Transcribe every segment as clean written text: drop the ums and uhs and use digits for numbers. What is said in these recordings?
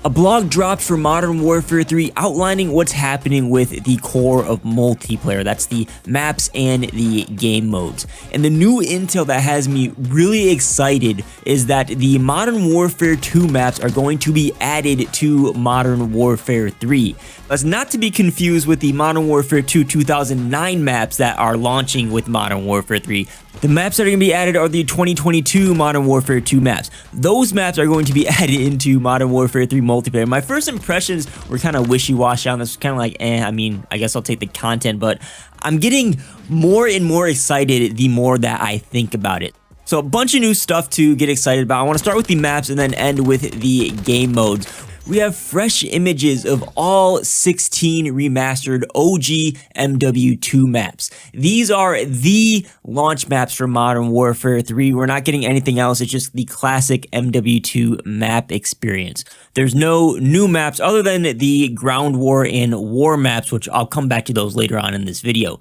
A blog dropped for Modern Warfare 3 outlining what's happening with the core of multiplayer. That's the maps and the game modes. And the new intel that has me really excited is that the Modern Warfare 2 maps are going to be added to Modern Warfare 3. That's not to be confused with the Modern Warfare 2 2009 maps that are launching with Modern Warfare 3. The maps that are going to be added are the 2022 Modern Warfare 2 maps. Those maps are going to be added into Modern Warfare 3 multiplayer. My first impressions were kind of wishy-washy on this, kind of like, I mean, I guess I'll take the content, but I'm getting more and more excited the more that I think about it. So a bunch of new stuff to get excited about. I want to start with the maps and then end with the game modes. We have fresh images of all 16 remastered OG MW2 maps. These are the launch maps for Modern Warfare 3. We're not getting anything else. It's just the classic MW2 map experience. There's no new maps other than the ground war and war maps, which I'll come back to those later on in this video.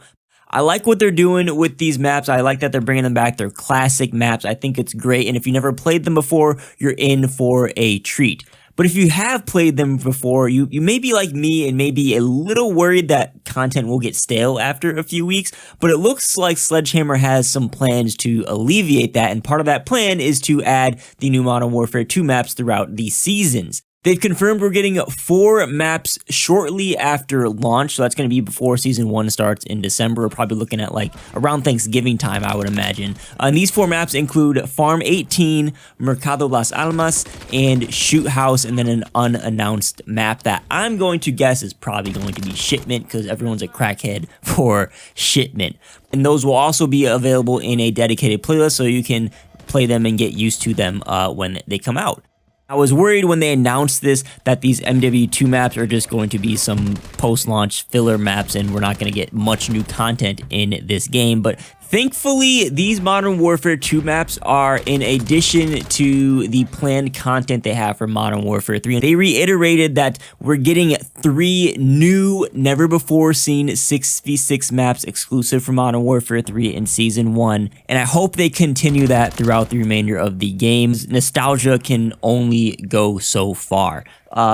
I like what they're doing with these maps. I like that they're bringing them back. They're classic maps. I think it's great. And if you never played them before, you're in for a treat. But if you have played them before, you may be like me and may be a little worried that content will get stale after a few weeks, but it looks like Sledgehammer has some plans to alleviate that, and part of that plan is to add the new Modern Warfare 2 maps throughout the seasons. They've confirmed we're getting 4 maps shortly after launch, so that's going to be before Season 1 starts in December. We're probably looking at like around Thanksgiving time, I would imagine. And these 4 maps include Farm 18, Mercado Las Almas, and Shoot House, and then an unannounced map that I'm going to guess is probably going to be Shipment, because everyone's a crackhead for Shipment. And those will also be available in a dedicated playlist, so you can play them and get used to them when they come out. I was worried when they announced this that these MW2 maps are just going to be some post-launch filler maps and we're not going to get much new content in this game, but thankfully, these Modern Warfare 2 maps are in addition to the planned content they have for Modern Warfare 3. They reiterated that we're getting 3 new, never-before-seen 6v6 maps exclusive for Modern Warfare 3 in Season 1, and I hope they continue that throughout the remainder of the games. Nostalgia can only go so far.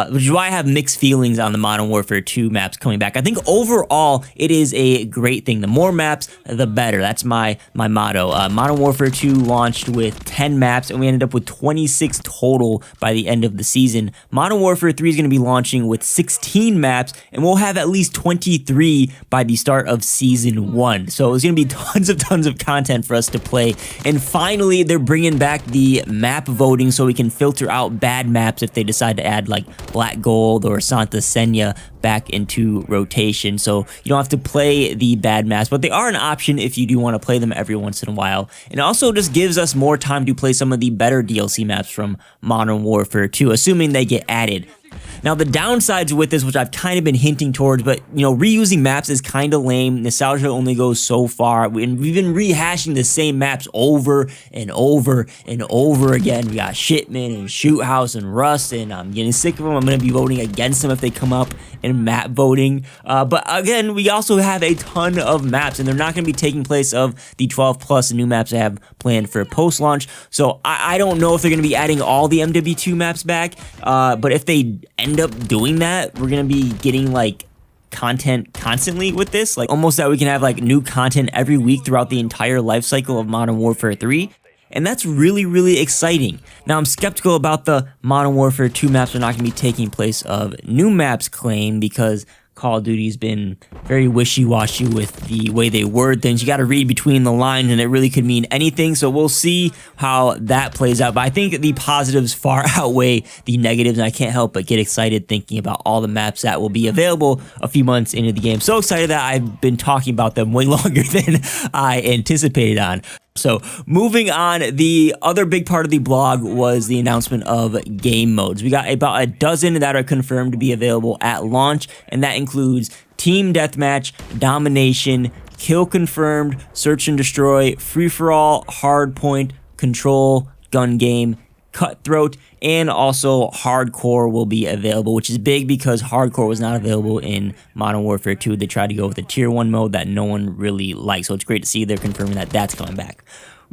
Which is why I have mixed feelings on the Modern Warfare 2 maps coming back. I think overall, it is a great thing. The more maps, the better. That's my motto. Modern Warfare 2 launched with 10 maps, and we ended up with 26 total by the end of the season. Modern Warfare 3 is going to be launching with 16 maps, and we'll have at least 23 by the start of Season 1. So it's going to be tons of content for us to play. And finally, they're bringing back the map voting so we can filter out bad maps if they decide to add like Black Gold or Santa Senya back into rotation, so you don't have to play the bad maps, but they are an option if you do want to play them every once in a while. And it also just gives us more time to play some of the better DLC maps from Modern Warfare 2, assuming they get added. Now, the downsides with this, which I've kind of been hinting towards, but, you know, reusing maps is kind of lame. Nostalgia only goes so far. We've been rehashing the same maps over and over and over again. We got Shipment and Shoot House and Rust, and I'm getting sick of them. I'm going to be voting against them if they come up in map voting. But again, we also have a ton of maps, and they're not going to be taking place of the 12 plus new maps I have planned for post-launch. So I don't know if they're going to be adding all the MW2 maps back, but if they end up doing that, we're going to be getting like content constantly with this, like almost that we can have like new content every week throughout the entire life cycle of Modern Warfare 3. And that's really exciting. Now, I'm skeptical about the Modern Warfare 2 maps are not going to be taking place of new maps claim, because Call of Duty's been very wishy-washy with the way they word things. You got to read between the lines, and it really could mean anything. So we'll see how that plays out. But I think the positives far outweigh the negatives, and I can't help but get excited thinking about all the maps that will be available a few months into the game. So excited that I've been talking about them way longer than I anticipated on. So moving on, the other big part of the blog was the announcement of game modes. We got about a dozen that are confirmed to be available at launch, and that includes Team Deathmatch, Domination, Kill Confirmed, Search and Destroy, Free-for-all, Hardpoint, Control, Gun Game, Cutthroat, and also Hardcore will be available, which is big because Hardcore was not available in Modern Warfare 2. They tried to go with a Tier 1 mode that no one really likes, so it's great to see they're confirming that that's coming back.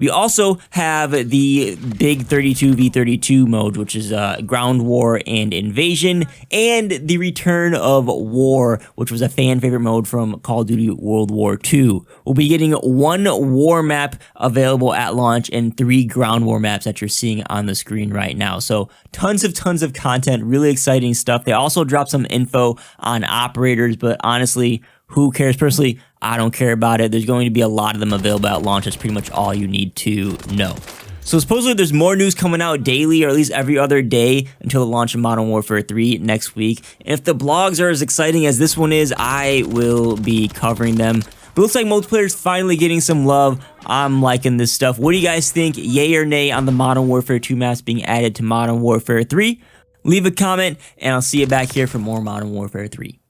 We also have the big 32v32 mode, which is Ground War and Invasion, and the Return of War, which was a fan favorite mode from Call of Duty World War II. We'll be getting 1 war map available at launch and 3 ground war maps that you're seeing on the screen right now. So tons of content, really exciting stuff. They also dropped some info on operators, but honestly, who cares? Personally, I don't care about it. There's going to be a lot of them available at launch. That's pretty much all you need to know. So supposedly there's more news coming out daily, or at least every other day, until the launch of Modern Warfare 3 next week. And if the blogs are as exciting as this one is, I will be covering them. But it looks like multiplayer is finally getting some love. I'm liking this stuff. What do you guys think? Yay or nay on the Modern Warfare 2 maps being added to Modern Warfare 3? Leave a comment, and I'll see you back here for more Modern Warfare 3.